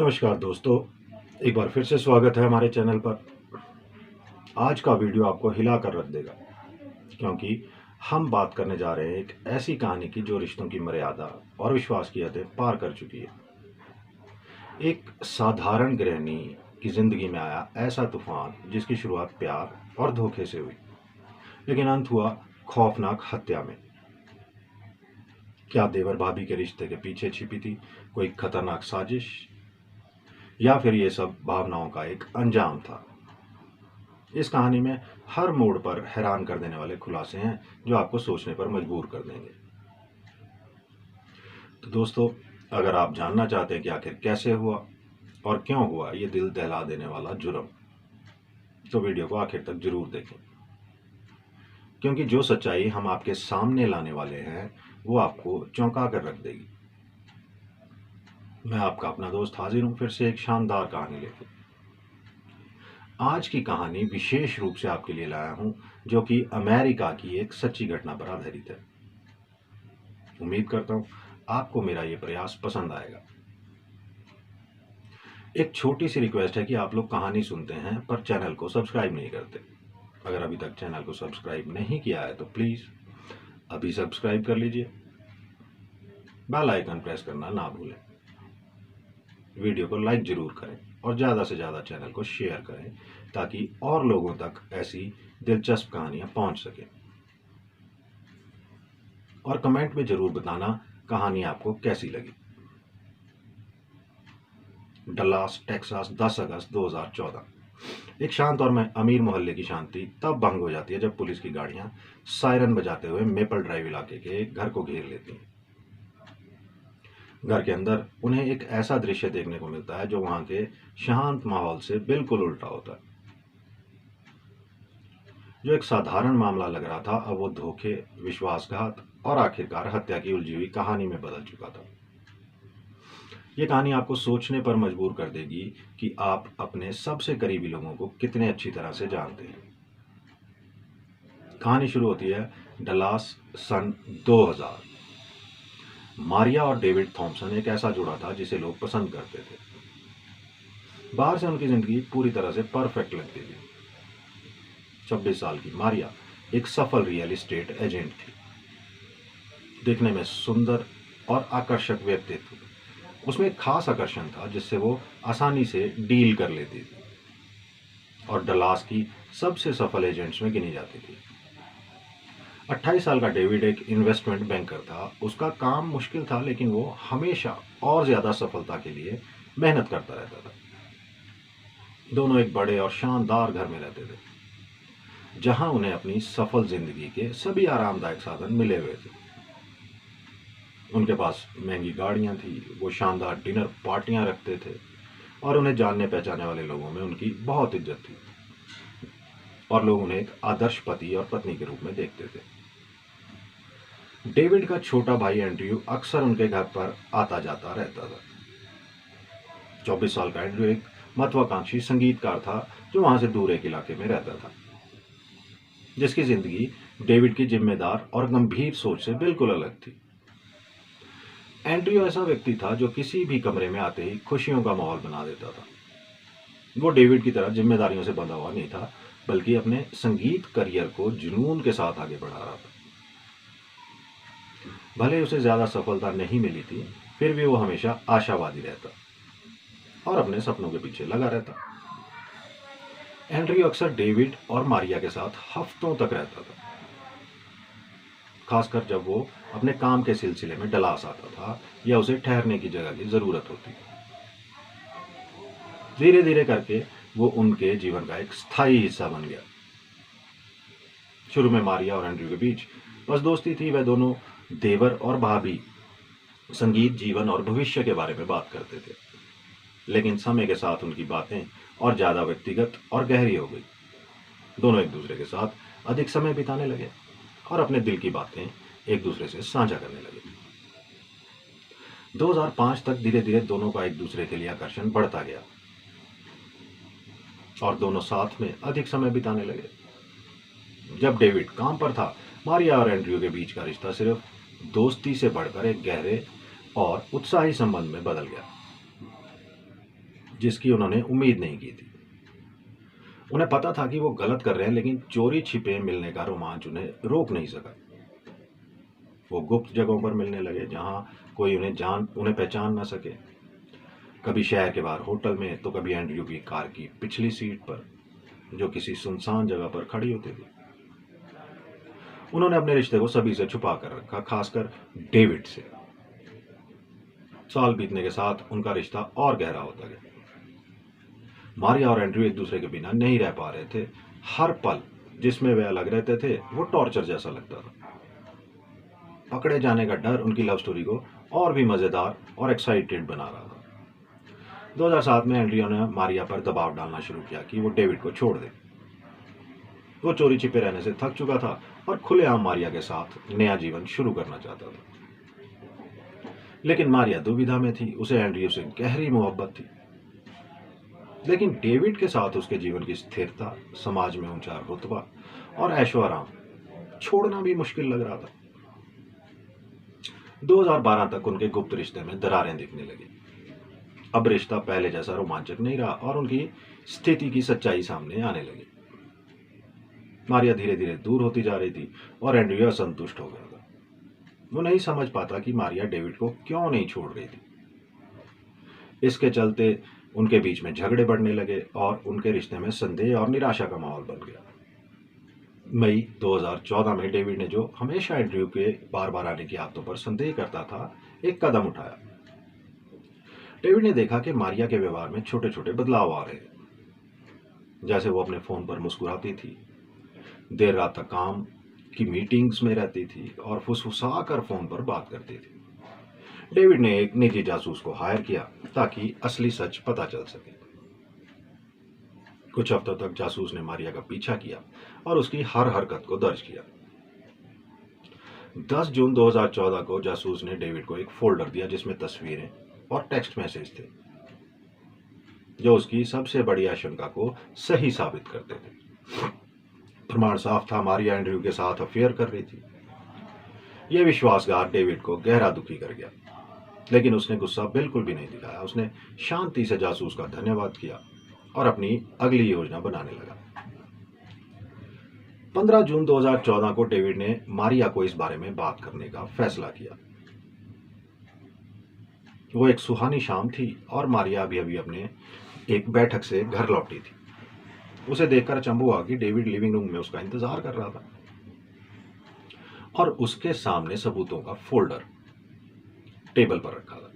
नमस्कार दोस्तों, एक बार फिर से स्वागत है हमारे चैनल पर। आज का वीडियो आपको हिला कर रख देगा, क्योंकि हम बात करने जा रहे हैं एक ऐसी कहानी की जो रिश्तों की मर्यादा और विश्वास की हदें पार कर चुकी है। एक साधारण गृहिणी की जिंदगी में आया ऐसा तूफान जिसकी शुरुआत प्यार और धोखे से हुई, लेकिन अंत हुआ खौफनाक हत्या में। क्या देवर भाभी के रिश्ते के पीछे छिपी थी कोई खतरनाक साजिश, या फिर ये सब भावनाओं का एक अंजाम था? इस कहानी में हर मोड़ पर हैरान कर देने वाले खुलासे हैं जो आपको सोचने पर मजबूर कर देंगे। तो दोस्तों, अगर आप जानना चाहते हैं कि आखिर कैसे हुआ और क्यों हुआ ये दिल दहला देने वाला जुर्म, तो वीडियो को आखिर तक जरूर देखें, क्योंकि जो सच्चाई हम आपके सामने लाने वाले हैं वो आपको चौंका कर रख देगी। मैं आपका अपना दोस्त हाजिर हूं फिर से एक शानदार कहानी लेकर। आज की कहानी विशेष रूप से आपके लिए लाया हूं, जो कि अमेरिका की एक सच्ची घटना पर आधारित है। उम्मीद करता हूं आपको मेरा ये प्रयास पसंद आएगा। एक छोटी सी रिक्वेस्ट है कि आप लोग कहानी सुनते हैं पर चैनल को सब्सक्राइब नहीं करते। अगर अभी तक चैनल को सब्सक्राइब नहीं किया है तो प्लीज अभी सब्सक्राइब कर लीजिए, बेल आइकन प्रेस करना ना भूलें, वीडियो को लाइक जरूर करें और ज़्यादा से ज़्यादा चैनल को शेयर करें ताकि और लोगों तक ऐसी दिलचस्प कहानियां पहुंच सकें। और कमेंट में जरूर बताना कहानी आपको कैसी लगी। डल्लास टेक्सास 10 अगस्त 2014। एक शांत और अमीर मोहल्ले की शांति तब भंग हो जाती है जब पुलिस की गाड़ियां सायरन बजाते हुए मेपल ड्राइव इलाके के एक घर को घेर लेती हैं। घर के अंदर उन्हें एक ऐसा दृश्य देखने को मिलता है जो वहां के शांत माहौल से बिल्कुल उल्टा होता है। जो एक साधारण मामला लग रहा था अब वो धोखे, विश्वासघात और आखिरकार हत्या की उलझी हुई कहानी में बदल चुका था। ये कहानी आपको सोचने पर मजबूर कर देगी कि आप अपने सबसे करीबी लोगों को कितने अच्छी तरह से जानते हैं। कहानी शुरू होती है डलास सन 2000। मारिया और डेविड थॉम्सन एक ऐसा जोड़ा था जिसे लोग पसंद करते थे। बाहर से उनकी जिंदगी पूरी तरह से परफेक्ट लगती थी। 26 साल की मारिया एक सफल रियल एस्टेट एजेंट थी। देखने में सुंदर और आकर्षक व्यक्तित्व, उसमें एक खास आकर्षण था जिससे वो आसानी से डील कर लेती थी और डलास की सबसे सफल एजेंट्स में गिनी जाती थी। 28 साल का डेविड एक इन्वेस्टमेंट बैंकर था। उसका काम मुश्किल था, लेकिन वो हमेशा और ज्यादा सफलता के लिए मेहनत करता रहता था। दोनों एक बड़े और शानदार घर में रहते थे जहां उन्हें अपनी सफल जिंदगी के सभी आरामदायक साधन मिले हुए थे। उनके पास महंगी गाड़ियां थी, वो शानदार डिनर पार्टियां रखते थे और उन्हें जानने पहचाने वाले लोगों में उनकी बहुत इज्जत थी और लोग उन्हें एक आदर्श पति और पत्नी के रूप में देखते थे। डेविड का छोटा भाई एंड्रयू अक्सर उनके घर पर आता जाता रहता था। 24 साल का एंड्रयू एक महत्वाकांक्षी संगीतकार था जो वहां से दूर एक इलाके में रहता था, जिसकी जिंदगी डेविड की जिम्मेदार और गंभीर सोच से बिल्कुल अलग थी। एंड्रयू ऐसा व्यक्ति था जो किसी भी कमरे में आते ही खुशियों का माहौल बना देता था। वो डेविड की तरह जिम्मेदारियों से बंधा हुआ नहीं था, बल्कि अपने संगीत करियर को जुनून के साथ आगे बढ़ा रहा था। भले उसे ज्यादा सफलता नहीं मिली थी, फिर भी वो हमेशा आशावादी रहता और अपने सपनों के पीछे लगा रहता। एंड्रयू अक्सर डेविड और मारिया के साथ हफ्तों तक रहता था, खासकर जब वो अपने काम के सिलसिले में डलास आता था या उसे ठहरने की जगह की जरूरत होती। धीरे धीरे करके वो उनके जीवन का एक स्थायी हिस्सा बन गया। शुरू में मारिया और एंड्रयू के बीच बस दोस्ती थी। वह दोनों देवर और भाभी संगीत, जीवन और भविष्य के बारे में बात करते थे, लेकिन समय के साथ उनकी बातें और ज्यादा व्यक्तिगत और गहरी हो गई। दोनों एक दूसरे के साथ अधिक समय बिताने लगे और अपने दिल की बातें एक दूसरे से साझा करने लगे। 2005 तक धीरे धीरे दोनों का एक दूसरे के लिए आकर्षण बढ़ता गया और दोनों साथ में अधिक समय बिताने लगे। जब डेविड काम पर था, मारिया और एंड्रयू के बीच का रिश्ता सिर्फ दोस्ती से बढ़कर एक गहरे और उत्साही संबंध में बदल गया। जिसकी उन्होंने उम्मीद नहीं की थी। उन्हें पता था कि वो गलत कर रहे हैं, लेकिन चोरी छिपे मिलने का रोमांच उन्हें रोक नहीं सका। वो गुप्त जगहों पर मिलने लगे जहां कोई उन्हें पहचान ना सके। कभी शहर के बाहर होटल में, तो कभी एंड्रयू की कार की पिछली सीट पर, जो किसी सुनसान जगह पर खड़ी होती थी। उन्होंने अपने रिश्ते को सभी से छुपा कर रखा, खासकर डेविड से। साल बीतने के साथ उनका रिश्ता और गहरा होता गया। मारिया और एंड्रयू एक दूसरे के बिना नहीं रह पा रहे थे। हर पल जिसमें वे अलग रहते थे वो टॉर्चर जैसा लगता था। पकड़े जाने का डर उनकी लव स्टोरी को और भी मजेदार और एक्साइटेड बना रहा था। 2007 में एंड्रयू ने मारिया पर दबाव डालना शुरू किया कि वो डेविड को छोड़ दे। वो चोरी छिपे रहने से थक चुका था और खुलेआम मारिया के साथ नया जीवन शुरू करना चाहता था। लेकिन मारिया दुविधा में थी। उसे एंड्रयू से गहरी मोहब्बत थी, लेकिन डेविड के साथ उसके जीवन की स्थिरता, समाज में ऊंचा रुतबा और ऐशो आराम छोड़ना भी मुश्किल लग रहा था। 2012 तक उनके गुप्त रिश्ते में दरारें दिखने लगी। अब रिश्ता पहले जैसा रोमांचक नहीं रहा और उनकी स्थिति की सच्चाई सामने आने लगी। मारिया धीरे धीरे दूर होती जा रही थी और एंड्रयू असंतुष्ट हो गया था। वो नहीं समझ पाता कि मारिया डेविड को क्यों नहीं छोड़ रही थी। इसके चलते उनके बीच में झगड़े बढ़ने लगे और उनके रिश्ते में संदेह और निराशा का माहौल बन गया। मई 2014 में डेविड ने, जो हमेशा एंड्रयू के बार बार आने की आदतों पर संदेह करता था, एक कदम उठाया। डेविड ने देखा कि मारिया के व्यवहार में छोटे छोटे बदलाव आ रहे हैं। जैसे वो अपने फोन पर मुस्कुराती थी, देर रात तक काम की मीटिंग्स में रहती थी और फुसफुसा कर फोन पर बात करती थी। डेविड ने एक निजी जासूस को हायर किया ताकि असली सच पता चल सके। कुछ हफ्तों तक जासूस ने मारिया का पीछा किया और उसकी हर हरकत को दर्ज किया। 10 जून 2014 को जासूस ने डेविड को एक फोल्डर दिया जिसमें तस्वीरें और टेक्स्ट मैसेज थे, जो उसकी सबसे बड़ी आशंका को सही साबित करते थे। प्रमाण साफ था, मारिया एंड्रयू के साथ अफेयर कर रही थी। यह विश्वासघात डेविड को गहरा दुखी कर गया, लेकिन उसने गुस्सा बिल्कुल भी नहीं दिखाया। उसने शांति से जासूस का धन्यवाद किया और अपनी अगली योजना बनाने लगा। 15 जून 2014 को डेविड ने मारिया को इस बारे में बात करने का फैसला किया। वो एक सुहानी शाम थी और मारिया अभी अभी अपने एक बैठक से घर लौटी थी। उसे देखकर अचंभा हुआ कि डेविड लिविंग रूम में उसका इंतजार कर रहा था और उसके सामने सबूतों का फोल्डर टेबल पर रखा था।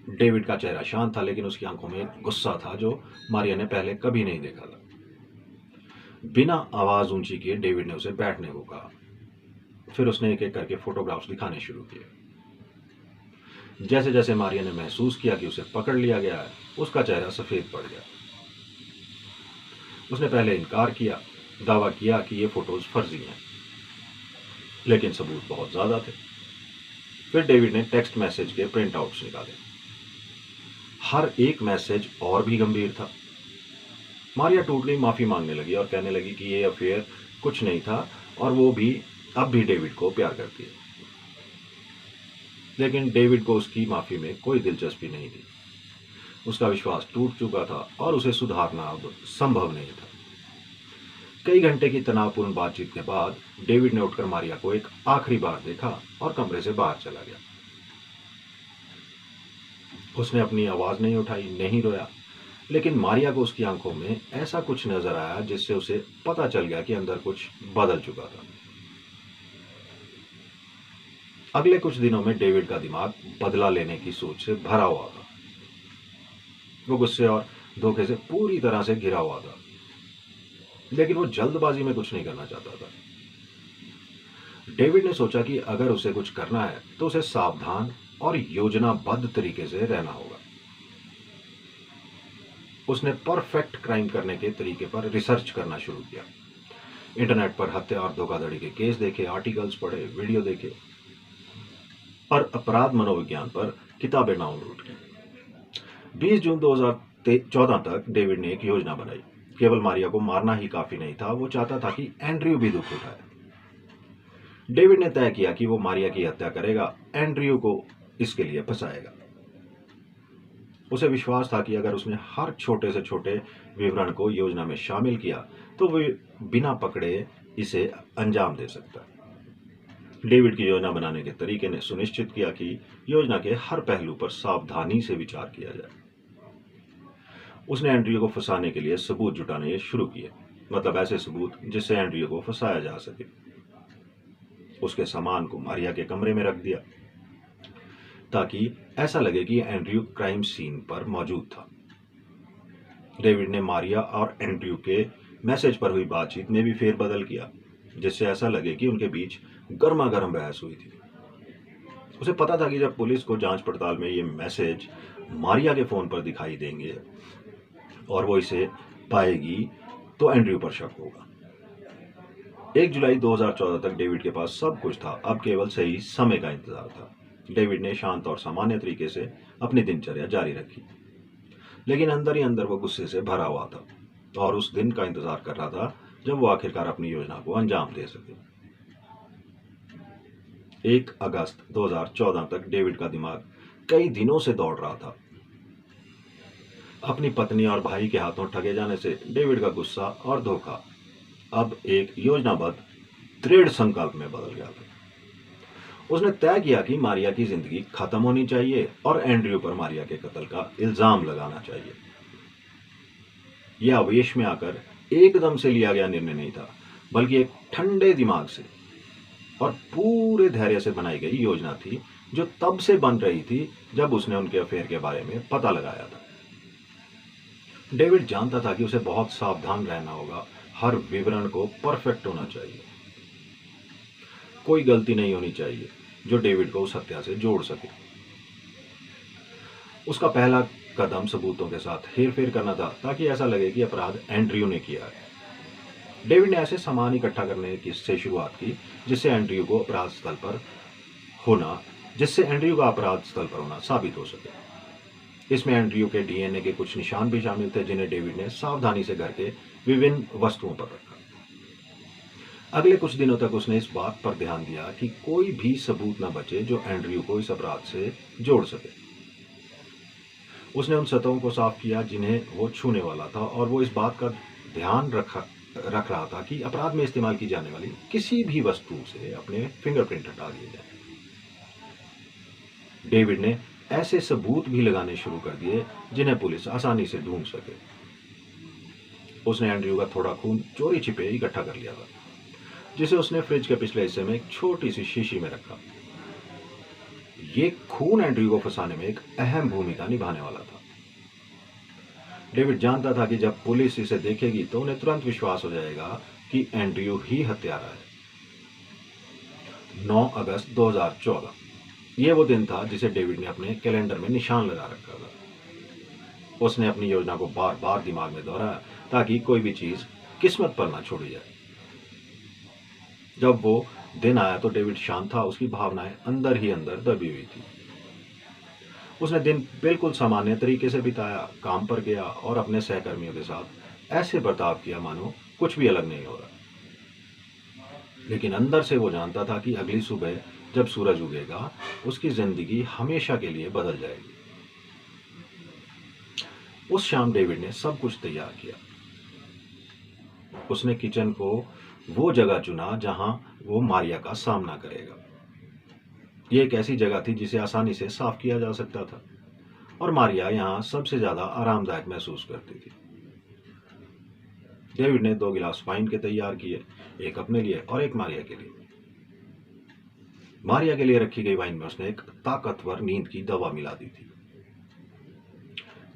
डेविड का चेहरा शांत था, लेकिन उसकी आंखों में एक गुस्सा था जो मारिया ने पहले कभी नहीं देखा था। बिना आवाज ऊंची किए डेविड ने उसे बैठने को कहा। फिर उसने एक एक करके फोटोग्राफ्स दिखाने शुरू किए। जैसे जैसे मारिया ने महसूस किया कि उसे पकड़ लिया गया है, उसका चेहरा सफेद पड़ गया। उसने पहले इनकार किया, दावा किया कि ये फोटोज फर्जी हैं, लेकिन सबूत बहुत ज्यादा थे। फिर डेविड ने टेक्स्ट मैसेज के प्रिंट आउट्स निकाले। हर एक मैसेज और भी गंभीर था। मारिया टूट गई, माफी मांगने लगी और कहने लगी कि ये अफेयर कुछ नहीं था और वो भी अब भी डेविड को प्यार करती है। लेकिन डेविड को उसकी माफी में कोई दिलचस्पी नहीं थी। उसका विश्वास टूट चुका था और उसे सुधारना अब संभव नहीं था। कई घंटे की तनावपूर्ण बातचीत के बाद डेविड ने उठकर मारिया को एक आखिरी बार देखा और कमरे से बाहर चला गया। उसने अपनी आवाज नहीं उठाई, नहीं रोया, लेकिन मारिया को उसकी आंखों में ऐसा कुछ नजर आया जिससे उसे पता चल गया कि अंदर कुछ बदल चुका था। अगले कुछ दिनों में डेविड का दिमाग बदला लेने की सोच से भरा हुआ था। वो गुस्से और धोखे से पूरी तरह से घिरा हुआ था, लेकिन वो जल्दबाजी में कुछ नहीं करना चाहता था। डेविड ने सोचा कि अगर उसे कुछ करना है तो उसे सावधान और योजनाबद्ध तरीके से रहना होगा। उसने परफेक्ट क्राइम करने के तरीके पर रिसर्च करना शुरू किया। इंटरनेट पर हत्या और धोखाधड़ी के केस देखे, आर्टिकल्स पढ़े, वीडियो देखे और अपराध मनोविज्ञान पर किताबें डाउनलोड की। 20 जून 2014 तक डेविड ने एक योजना बनाई। केवल मारिया को मारना ही काफी नहीं था, वो चाहता था कि एंड्रयू भी दुख उठाए। डेविड ने तय किया कि वो मारिया की हत्या करेगा, एंड्रयू को इसके लिए फंसाएगा। उसे विश्वास था कि अगर उसने हर छोटे से छोटे विवरण को योजना में शामिल किया तो वे बिना पकड़े इसे अंजाम दे सकता। डेविड की योजना बनाने के तरीके ने सुनिश्चित किया कि योजना के हर पहलू पर सावधानी से विचार किया जाए। उसने एंड्रयू को फंसाने के लिए सबूत जुटाने शुरू किए, मतलब ऐसे सबूत जिससे एंड्रयू को फंसाया जा सके। उसके सामान को मारिया के कमरे में रख दिया ताकि ऐसा लगे कि एंड्रयू क्राइम सीन पर मौजूद था। डेविड ने मारिया और एंड्रयू के मैसेज पर हुई बातचीत में भी फेरबदल किया, जिससे ऐसा लगे कि उनके बीच गर्मा गर्म बहस हुई थी। उसे पता था कि जब पुलिस को जांच पड़ताल में ये मैसेज मारिया के फोन पर दिखाई देंगे और वो इसे पाएगी तो एंड्रयू पर शक होगा। 1 जुलाई 2014 तक डेविड के पास सब कुछ था, अब केवल सही समय का इंतजार था। डेविड ने शांत और सामान्य तरीके से अपनी दिनचर्या जारी रखी, लेकिन अंदर ही अंदर वो गुस्से से भरा हुआ था और उस दिन का इंतजार कर रहा था जब वो आखिरकार अपनी योजना को अंजाम दे सके। 1 अगस्त 2014 तक डेविड का दिमाग कई दिनों से दौड़ रहा था। अपनी पत्नी और भाई के हाथों ठगे जाने से डेविड का गुस्सा और धोखा अब एक योजनाबद्ध दृढ़ संकल्प में बदल गया था। उसने तय किया कि मारिया की जिंदगी खत्म होनी चाहिए और एंड्रयू पर मारिया के कत्ल का इल्जाम लगाना चाहिए। यह आवेश में आकर एकदम से लिया गया निर्णय नहीं था, बल्कि एक ठंडे दिमाग से और पूरे धैर्य से बनाई गई योजना थी, जो तब से बन रही थी जब उसने उनके अफेयर के बारे में पता लगाया था। डेविड जानता था कि उसे बहुत सावधान रहना होगा, हर विवरण को परफेक्ट होना चाहिए, कोई गलती नहीं होनी चाहिए जो डेविड को उस हत्या से जोड़ सके। उसका पहला कदम सबूतों के साथ हेरफेर करना था ताकि ऐसा लगे कि अपराध एंड्रयू ने किया है। डेविड ने ऐसे सामान इकट्ठा करने की से शुरुआत की जिससे एंड्रयू का अपराध स्थल पर होना साबित हो सके। इसमें एंड्रयू के डीएनए के कुछ निशान भी शामिल थे, जिन्हें डेविड ने सावधानी से घर के विभिन्न वस्तुओं पर रखा। अगले कुछ दिनों तक उसने इस बात पर ध्यान दिया कि कोई भी सबूत न बचे जो एंड्रयू को इस अपराध से जोड़ सके। उसने उन सतहों को साफ किया जिन्हें वो छूने वाला था, और वो इस बात का ध्यान रख रहा था कि अपराध में इस्तेमाल की जाने वाली किसी भी वस्तु से अपने फिंगरप्रिंट हटा दिए जाए। डेविड ने ऐसे सबूत भी लगाने शुरू कर दिए जिन्हें पुलिस आसानी से ढूंढ सके। उसने एंड्रयू का थोड़ा खून चोरी छिपे इकट्ठा कर लिया था, जिसे उसने फ्रिज के पिछले हिस्से में एक छोटी सी शीशी में रखा। ये खून एंड्रयू को फंसाने में एक अहम भूमिका निभाने वाला था। डेविड जानता था कि जब पुलिस इसे देखेगी तो उन्हें तुरंत विश्वास हो जाएगा कि एंड्रयू ही हत्यारा है। 9 अगस्त 2014 ये वो दिन था जिसे डेविड ने अपने कैलेंडर में निशान लगा रखा था। उसने अपनी योजना को बार बार दिमाग में दोहराया ताकि कोई भी चीज किस्मत पर ना छोड़ी जाए। जब वो दिन आया तो डेविड शांत था, उसकी भावनाएं अंदर ही अंदर दबी हुई थी। उसने दिन बिल्कुल सामान्य तरीके से बिताया, काम पर गया और अपने सहकर्मियों के साथ ऐसे बर्ताव किया मानो कुछ भी अलग नहीं हो रहा। लेकिन अंदर से वो जानता था कि अगली सुबह जब सूरज उगेगा उसकी जिंदगी हमेशा के लिए बदल जाएगी। उस शाम डेविड ने सब कुछ तैयार किया। उसने किचन को वो जगह चुना जहां वो मारिया का सामना करेगा। ये एक ऐसी जगह थी जिसे आसानी से साफ किया जा सकता था, और मारिया यहां सबसे ज्यादा आरामदायक महसूस करती थी। डेविड ने 2 गिलास वाइन के तैयार किए, एक अपने लिए और एक मारिया के लिए। मारिया के लिए रखी गई वाइन में उसने एक ताकतवर नींद की दवा मिला दी थी,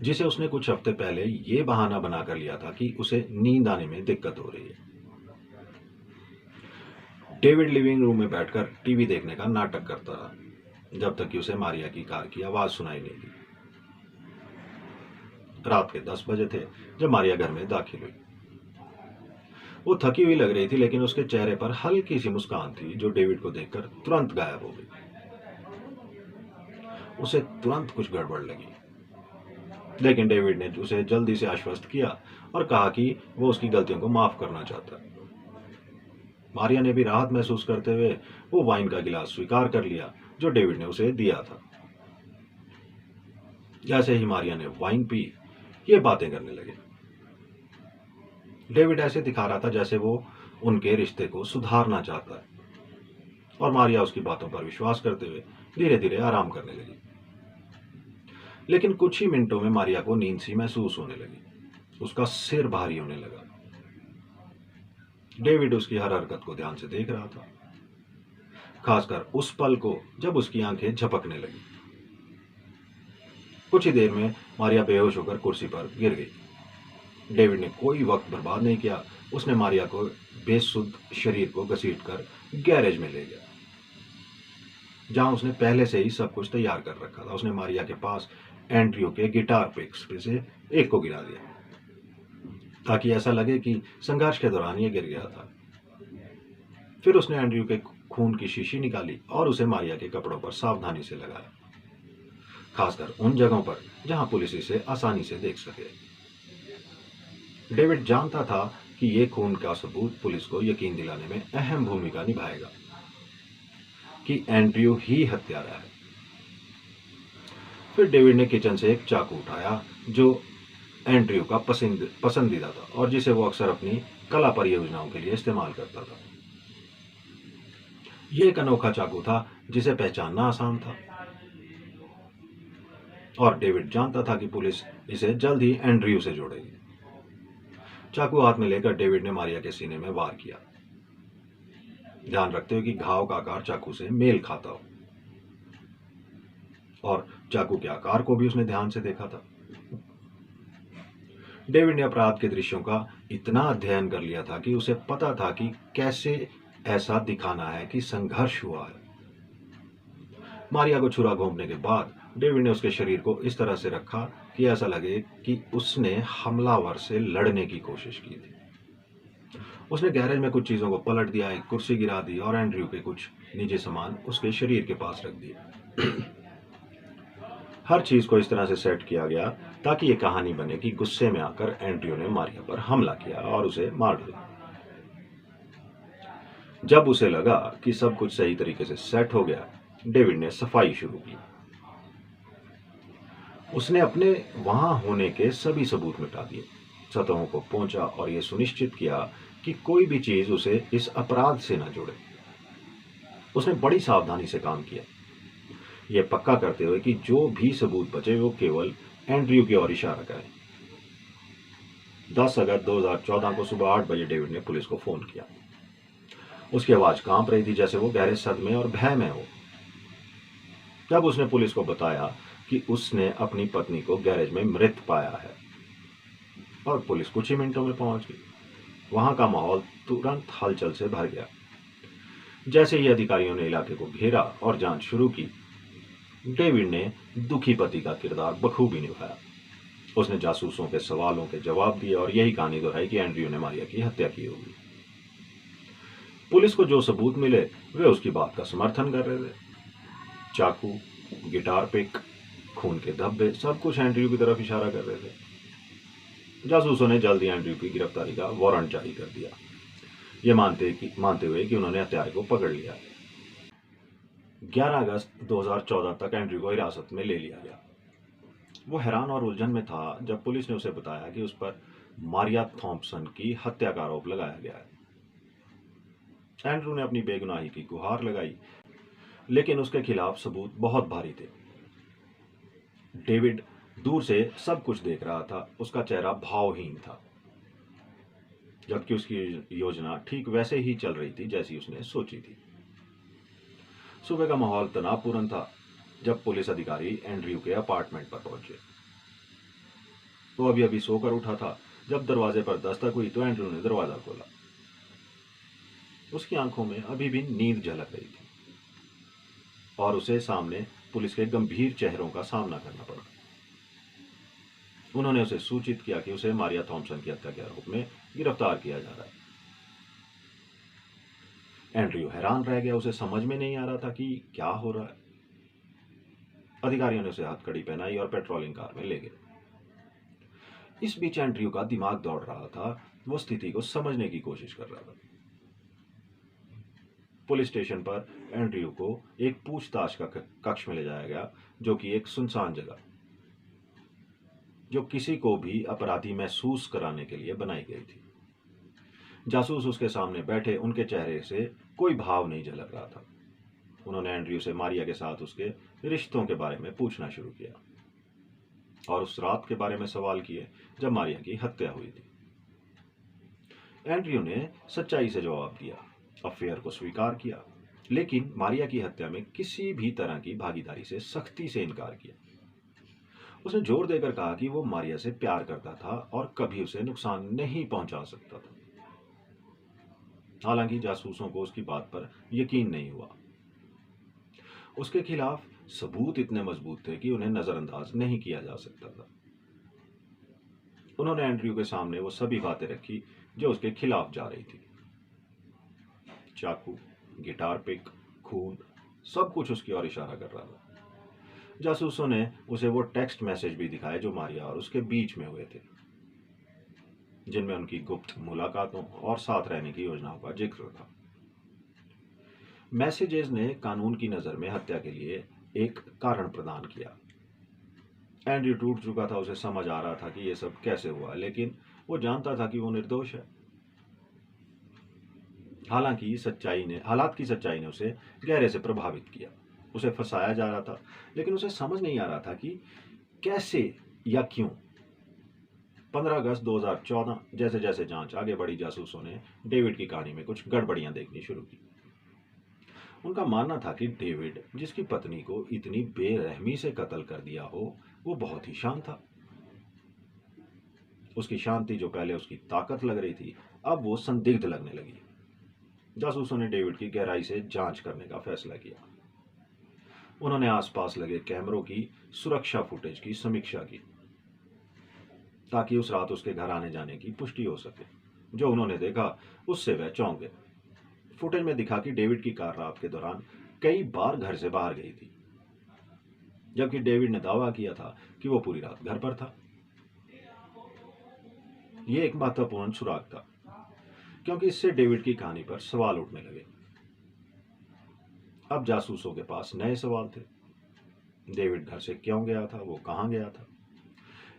जिसे उसने कुछ हफ्ते पहले ये बहाना बनाकर लिया था कि उसे नींद आने में दिक्कत हो रही है। डेविड लिविंग रूम में बैठकर टीवी देखने का नाटक करता रहा जब तक कि उसे मारिया की कार की आवाज सुनाई नहीं दी। रात के 10 बजे थे जब मारिया घर में दाखिल हुई। वो थकी हुई लग रही थी, लेकिन उसके चेहरे पर हल्की सी मुस्कान थी जो डेविड को देखकर तुरंत गायब हो गई। उसे तुरंत कुछ गड़बड़ लगी, लेकिन डेविड ने उसे जल्दी से आश्वस्त किया और कहा कि वो उसकी गलतियों को माफ करना चाहता है। मारिया ने भी राहत महसूस करते हुए वो वाइन का गिलास स्वीकार कर लिया जो डेविड ने उसे दिया था। जैसे ही मारिया ने वाइन पी, ये बातें करने लगे। डेविड ऐसे दिखा रहा था जैसे वो उनके रिश्ते को सुधारना चाहता है, और मारिया उसकी बातों पर विश्वास करते हुए धीरे धीरे आराम करने लगी। लेकिन कुछ ही मिनटों में मारिया को नींद सी महसूस होने लगी। उसका सिर भारी होने लगा। डेविड उसकी हर हरकत को ध्यान से देख रहा था, खासकर उस पल को जब उसकी आंखें झपकने लगी। कुछ ही देर में मारिया बेहोश होकर कुर्सी पर गिर गई। डेविड ने कोई वक्त बर्बाद नहीं किया। उसने मारिया को बेसुध शरीर को घसीटकर गैरेज में ले गया, जहां उसने पहले से ही सब कुछ तैयार कर रखा था। उसने मारिया के पास एंड्रयू के गिटार पिक्स में से एक को गिरा दिया, ताकि ऐसा लगे कि संघर्ष के दौरान ये गिर गया था। फिर उसने एंड्रयू के खून की शीशी निकाली और उसे मारिया के कपड़ों पर सावधानी से लगाया, खासकर उन जगहों पर जहां पुलिस इसे आसानी से देख सके। डेविड जानता था कि यह खून का सबूत पुलिस को यकीन दिलाने में अहम भूमिका निभाएगा कि एंड्रयू ही हत्यारा है। फिर डेविड ने किचन से एक चाकू उठाया जो एंड्रयू का पसंदीदा था और जिसे वो अक्सर अपनी कला परियोजनाओं के लिए इस्तेमाल करता था। यह एक अनोखा चाकू था जिसे पहचानना आसान था, और डेविड जानता था कि पुलिस इसे जल्द ही एंड्रयू से जोड़ेगी। चाकू हाथ में लेकर डेविड ने मारिया के सीने में वार किया, ध्यान रखते हुए कि घाव का आकार चाकू से मेल खाता हो, और चाकू के आकार को भी उसने ध्यान से देखा था। डेविड ने अपराध के दृश्यों का इतना अध्ययन कर लिया था कि उसे पता था कि कैसे ऐसा दिखाना है कि संघर्ष हुआ है। मारिया को छुरा घोंपने के बाद डेविड ने उसके शरीर को इस तरह से रखा कि ऐसा लगे कि उसने हमलावर से लड़ने की कोशिश की थी। उसने गैरेज में कुछ चीजों को पलट दिया, एक कुर्सी गिरा दी और एंड्रयू के कुछ निजी सामान उसके शरीर के पास रख दिए। हर चीज को इस तरह से सेट किया गया ताकि ये कहानी बने कि गुस्से में आकर एंड्रयू ने मारिया पर हमला किया और उसे मार डाला। जब उसे लगा कि सब कुछ सही तरीके से सेट हो गया, डेविड ने सफाई शुरू की। उसने अपने वहां होने के सभी सबूत मिटा दिए, सतहों को पोंछा और यह सुनिश्चित किया कि कोई भी चीज उसे इस अपराध से न जोड़े। उसने बड़ी सावधानी से काम किया, यह पक्का करते हुए कि जो भी सबूत बचे वो केवल एंड्रयू की ओर इशारा करें। 10 अगस्त 2014 को सुबह 8 बजे डेविड ने पुलिस को फोन किया। उसकी आवाज कांप रही थी जैसे वो गहरे सदमे और भय में हो। जब उसने पुलिस को बताया कि उसने अपनी पत्नी को गैरेज में मृत पाया है, और पुलिस कुछ ही मिनटों में पहुंच गई, वहां का माहौल तुरंत हलचल से भर गया। जैसे ही अधिकारियों ने इलाके को घेरा और जांच शुरू की, डेविड ने दुखी पति का किरदार बखूबी निभाया। उसने जासूसों के सवालों के जवाब दिए और यही कहानी दोहराई कि एंड्रयू ने मारिया की हत्या की होगी। पुलिस को जो सबूत मिले वे उसकी बात का समर्थन कर रहे थे। चाकू, गिटार पिक, खून के धब्बे, सब कुछ एंड्रयू की तरफ इशारा कर रहे थे। जासूसों ने जल्द ही एंड्रयू की गिरफ्तारी का वारंट जारी कर दिया, ये मानते हुए कि उन्होंने हत्यारे को पकड़ लिया। 11 अगस्त 2014 तक एंड्रयू को हिरासत में ले लिया गया। वो हैरान और उलझन में था जब पुलिस ने उसे बताया कि उस पर मारिया थॉम्पसन की हत्या का आरोप लगाया गया है। एंड्रयू ने अपनी बेगुनाही की गुहार लगाई, लेकिन उसके खिलाफ सबूत बहुत भारी थे। डेविड दूर से सब कुछ देख रहा था। उसका चेहरा भावहीन था, जबकि उसकी योजना ठीक वैसे ही चल रही थी जैसी उसने सोची थी। सुबह का माहौल तनावपूर्ण था जब पुलिस अधिकारी एंड्रयू के अपार्टमेंट पर पहुंचे। वो अभी अभी सोकर उठा था। जब दरवाजे पर दस्तक हुई तो एंड्रयू ने दरवाजा खोला। उसकी आंखों में अभी भी नींद झलक रही थी और उसे सामने पुलिस के गंभीर चेहरों का सामना करना पड़ा। उन्होंने उसे सूचित किया कि उसे मारिया थॉम्पसन की हत्या के आरोप में गिरफ्तार किया जा रहा है। एंड्रयू हैरान रह गया। उसे समझ में नहीं आ रहा था कि क्या हो रहा है। अधिकारियों ने उसे हथकड़ी पहनाई और पेट्रोलिंग कार में ले गए। इस बीच एंड्रयू का दिमाग दौड़ रहा था। वो स्थिति को समझने की कोशिश कर रहा था। पुलिस स्टेशन पर एंड्रयू को एक पूछताछ का कक्ष में ले जाया गया, जो कि एक सुनसान जगह। जो किसी को भी अपराधी महसूस कराने के लिए बनाई गई थी। जासूस उसके सामने बैठे, उनके चेहरे से कोई भाव नहीं झलक रहा था। उन्होंने एंड्रयू से मारिया के साथ उसके रिश्तों के बारे में पूछना शुरू किया और उस रात के बारे में सवाल किए जब मारिया की हत्या हुई थी। एंड्रयू ने सच्चाई से जवाब दिया, अफेयर को स्वीकार किया, लेकिन मारिया की हत्या में किसी भी तरह की भागीदारी से सख्ती से इनकार किया। उसने जोर देकर कहा कि वो मारिया से प्यार करता था और कभी उसे नुकसान नहीं पहुंचा सकता था। हालांकि जासूसों को उसकी बात पर यकीन नहीं हुआ। उसके खिलाफ सबूत इतने मजबूत थे कि उन्हें नजरअंदाज नहीं किया जा सकता था। उन्होंने एंड्रयू के सामने वो सभी बातें रखी जो उसके खिलाफ जा रही थी। चाकू, गिटार पिक, खून, सब कुछ उसकी ओर इशारा कर रहा था। जासूसों ने उसे वो टेक्स्ट मैसेज भी दिखाए जो मारिया और उसके बीच में हुए थे, जिनमें उनकी गुप्त मुलाकातों और साथ रहने की योजनाओं का जिक्र था। मैसेजेस ने कानून की नजर में हत्या के लिए एक कारण प्रदान किया। एंड्रयू टूट चुका था, उसे समझ आ रहा था कि यह सब कैसे हुआ, लेकिन वो जानता था कि वो निर्दोष है। हालात की सच्चाई ने उसे गहरे से प्रभावित किया। उसे फंसाया जा रहा था, लेकिन उसे समझ नहीं आ रहा था कि कैसे या क्यों। 15 अगस्त 2014 जैसे जैसे जांच आगे बढ़ी, जासूसों ने डेविड की कहानी में कुछ गड़बड़ियां देखनी शुरू की। उनका मानना था कि डेविड, जिसकी पत्नी को इतनी बेरहमी से कत्ल कर दिया हो, वो बहुत ही शांत था। उसकी शांति, जो पहले उसकी ताकत लग रही थी, अब वो संदिग्ध लगने लगी। जासूसों ने डेविड की गहराई से जांच करने का फैसला किया। उन्होंने आसपास लगे कैमरों की सुरक्षा फुटेज की समीक्षा की, ताकि उस रात उसके घर आने जाने की पुष्टि हो सके। जो उन्होंने देखा उससे वह चौंक गए। फुटेज में दिखा कि डेविड की कार रात के दौरान कई बार घर से बाहर गई थी, जबकि डेविड ने दावा किया था कि वो पूरी रात घर पर था। यह एक महत्वपूर्ण सुराग था, क्योंकि इससे डेविड की कहानी पर सवाल उठने लगे। अब जासूसों के पास नए सवाल थे। डेविड घर से क्यों गया था, वो कहां गया था?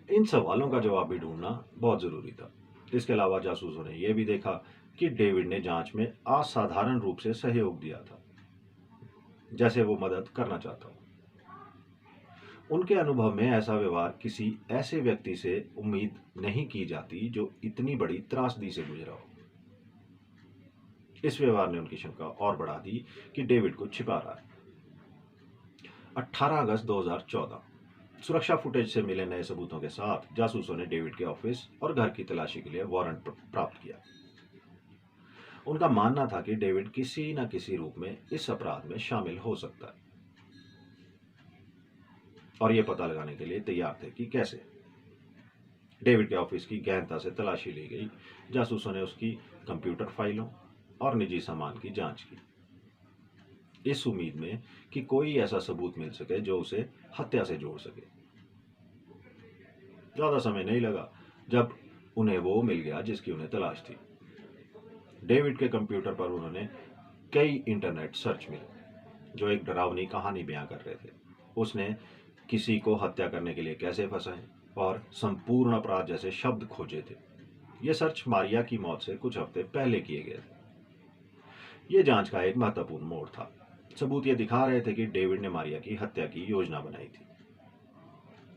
इन सवालों का जवाब भी ढूंढना बहुत जरूरी था। इसके अलावा जासूसों ने यह भी देखा कि डेविड ने जांच में असाधारण रूप से सहयोग दिया था, जैसे वो मदद करना चाहता हो। उनके अनुभव में ऐसा व्यवहार किसी ऐसे व्यक्ति से उम्मीद नहीं की जाती जो इतनी बड़ी त्रासदी से गुजरा हो। इस व्यवहार ने उनकी शंका और बढ़ा दी कि डेविड को छिपा रहा है। 18 अगस्त 2014 सुरक्षा फुटेज से मिले नए सबूतों के साथ जासूसों ने डेविड के ऑफिस और घर की तलाशी के लिए वारंट प्राप्त किया। उनका मानना था कि डेविड किसी न किसी रूप में इस अपराध में शामिल हो सकता है, और यह पता लगाने के लिए तैयार थे कि कैसे। डेविड के ऑफिस की गहनता से तलाशी ली गई। जासूसों ने उसकी कंप्यूटर फाइलों और निजी सामान की जांच की, इस उम्मीद में कि कोई ऐसा सबूत मिल सके जो उसे हत्या से जोड़ सके। ज्यादा समय नहीं लगा जब उन्हें वो मिल गया जिसकी उन्हें तलाश थी। डेविड के कंप्यूटर पर उन्होंने कई इंटरनेट सर्च मिले जो एक डरावनी कहानी बयां कर रहे थे। उसने किसी को हत्या करने के लिए कैसे फंसाएं और संपूर्ण अपराध जैसे शब्द खोजे थे। ये सर्च मारिया की मौत से कुछ हफ्ते पहले किए गए थे। यह जांच का एक महत्वपूर्ण मोड़ था। सबूत ये दिखा रहे थे कि डेविड ने मारिया की हत्या की योजना बनाई थी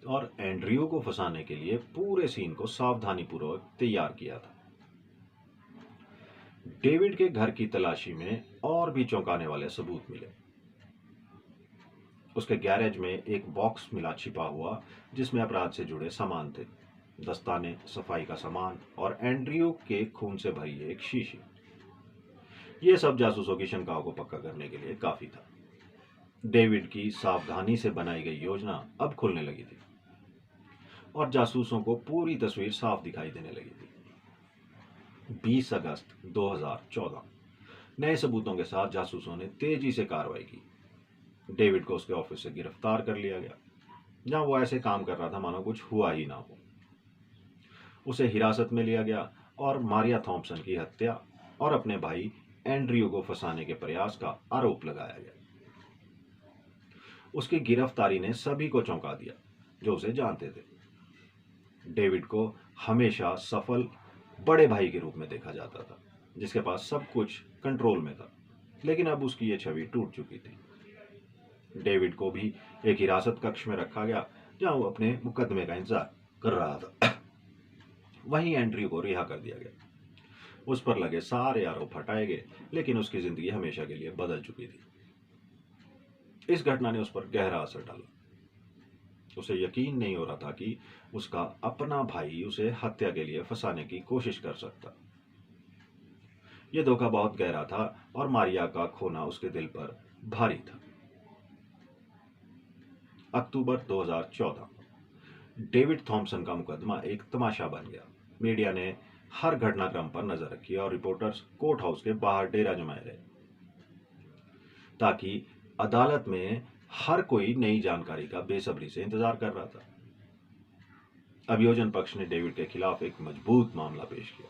और एंड्रयू को फंसाने के लिए पूरे सीन को सावधानीपूर्वक तैयार किया था। डेविड के घर की तलाशी में और भी चौंकाने वाले सबूत मिले। उसके गैरेज में एक बॉक्स मिला छिपा हुआ, जिसमें अपराध से जुड़े सामान थे, दस्ताने, सफाई का सामान और एंड्रयू के खून से भरी एक शीशी। यह सब जासूसों की शंकाओं को पक्का करने के लिए काफी था। डेविड की सावधानी से बनाई गई योजना अब खुलने लगी थी और जासूसों को पूरी तस्वीर साफ दिखाई देने लगी थी। 20 अगस्त 2014 नए सबूतों के साथ जासूसों ने तेजी से कार्रवाई की। डेविड को उसके ऑफिस से गिरफ्तार कर लिया गया, जहां वो ऐसे काम कर रहा था मानो कुछ हुआ ही ना हो। उसे हिरासत में लिया गया और मारिया थॉम्पसन की हत्या और अपने भाई एंड्रयू को फंसाने के प्रयास का आरोप लगाया गया। उसकी गिरफ्तारी ने सभी को चौंका दिया जो उसे जानते थे। डेविड को हमेशा सफल बड़े भाई के रूप में देखा जाता था, जिसके पास सब कुछ कंट्रोल में था। लेकिन अब उसकी ये छवि टूट चुकी थी। डेविड को भी एक हिरासत कक्ष में रखा गया, जहां वो अपने मुकदमे का इंतजार कर रहा था। वहीं एंड्रयू को रिहा कर दिया गया। उस पर लगे सारे आरोप हटाए गए, लेकिन उसकी जिंदगी हमेशा के लिए बदल चुकी थी। इस घटना ने उस पर गहरा असर डाला। उसे यकीन नहीं हो रहा था कि उसका अपना भाई उसे हत्या के लिए फंसाने की कोशिश कर सकता। यह धोखा बहुत गहरा था और मारिया का खोना उसके दिल पर भारी था। अक्टूबर 2014, डेविड थॉम्सन का मुकदमा एक तमाशा बन गया। मीडिया ने हर घटनाक्रम पर नजर रखी और रिपोर्टर्स कोर्ट हाउस के बाहर डेरा जमाए रहे, ताकि अदालत में हर कोई नई जानकारी का बेसब्री से इंतजार कर रहा था। अभियोजन पक्ष ने डेविड के खिलाफ एक मजबूत मामला पेश किया,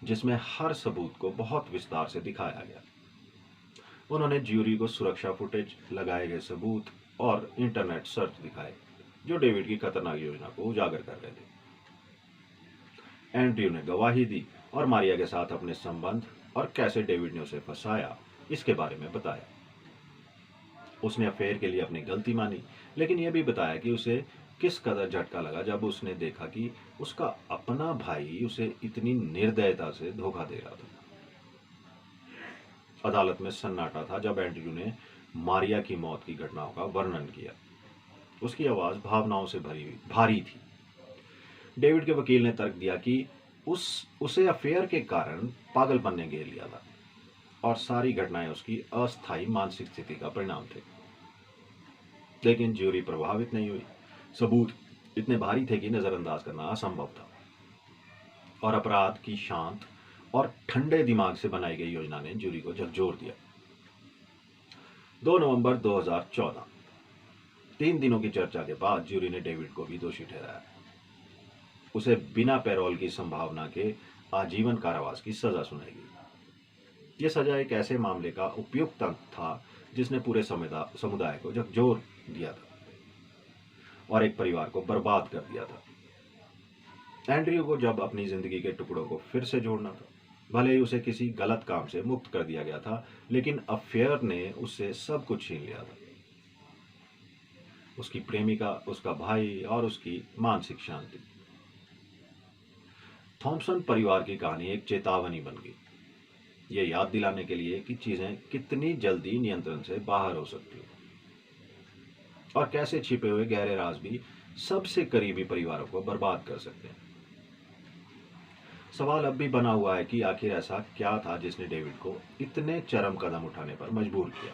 जिसमें हर सबूत को बहुत विस्तार से दिखाया गया। उन्होंने ज्यूरी को सुरक्षा फुटेज, लगाए गए सबूत और इंटरनेट सर्च दिखाए, जो डेविड की खतरनाक योजना को उजागर कर रहे थे। एंड्रयू ने गवाही दी और मारिया के साथ अपने संबंध और कैसे डेविड ने उसे फंसाया, इसके बारे में बताया। उसने अफेयर के लिए अपनी गलती मानी, लेकिन यह भी बताया कि उसे किस कदर झटका लगा जब उसने देखा कि उसका अपना भाई उसे इतनी निर्दयता से धोखा दे रहा था। अदालत में सन्नाटा था जब एंड्रयू ने मारिया की मौत की घटनाओं का वर्णन किया। उसकी आवाज भावनाओं से भारी थी। डेविड के वकील ने तर्क दिया कि उसे अफेयर के कारण पागलपन ने घेर लिया था और सारी घटनाएं उसकी अस्थायी मानसिक स्थिति का परिणाम थे। लेकिन ज्यूरी प्रभावित नहीं हुई। सबूत इतने भारी थे कि नजरअंदाज करना असंभव था, और अपराध की शांत और ठंडे दिमाग से बनाई गई योजना ने ज्यूरी को झकझोर दिया। 2 नवंबर 2014, 3 दिनों की चर्चा के बाद ज्यूरी ने डेविड को भी दोषी ठहराया। उसे बिना पैरोल की संभावना के आजीवन कारावास की सजा सुनाई गई। यह सजा एक ऐसे मामले का उपयुक्त अंत था जिसने पूरे समुदाय को झकझोर दिया था और एक परिवार को बर्बाद कर दिया था। एंड्रयू को जब अपनी जिंदगी के टुकड़ों को फिर से जोड़ना था, भले ही उसे किसी गलत काम से मुक्त कर दिया गया था, लेकिन अफेयर ने उससे सब कुछ छीन लिया था। उसकी प्रेमिका, उसका भाई और उसकी मानसिक शांति। थॉम्सन परिवार की कहानी एक चेतावनी बन गई, ये याद दिलाने के लिए कि चीजें कितनी जल्दी नियंत्रण से बाहर हो सकती हैं और कैसे छिपे हुए गहरे राज भी सबसे करीबी परिवारों को बर्बाद कर सकते हैं। सवाल अब भी बना हुआ है कि आखिर ऐसा क्या था जिसने डेविड को इतने चरम कदम उठाने पर मजबूर किया।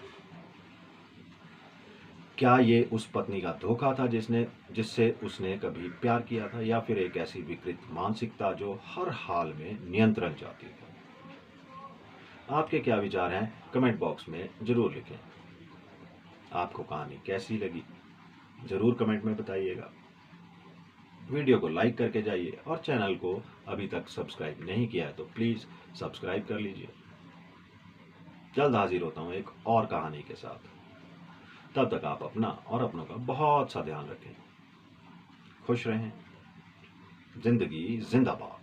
क्या ये उस पत्नी का धोखा था जिससे उसने कभी प्यार किया था, या फिर एक ऐसी विकृत मानसिकता जो हर हाल में नियंत्रण चाहती थी? आपके क्या विचार हैं कमेंट बॉक्स में जरूर लिखें। आपको कहानी कैसी लगी जरूर कमेंट में बताइएगा। वीडियो को लाइक करके जाइए और चैनल को अभी तक सब्सक्राइब नहीं किया है तो प्लीज सब्सक्राइब कर लीजिए। जल्द हाजिर होता हूं एक और कहानी के साथ। तब तक आप अपना और अपनों का बहुत सा ध्यान रखें। खुश रहें। जिंदगी जिंदाबाद।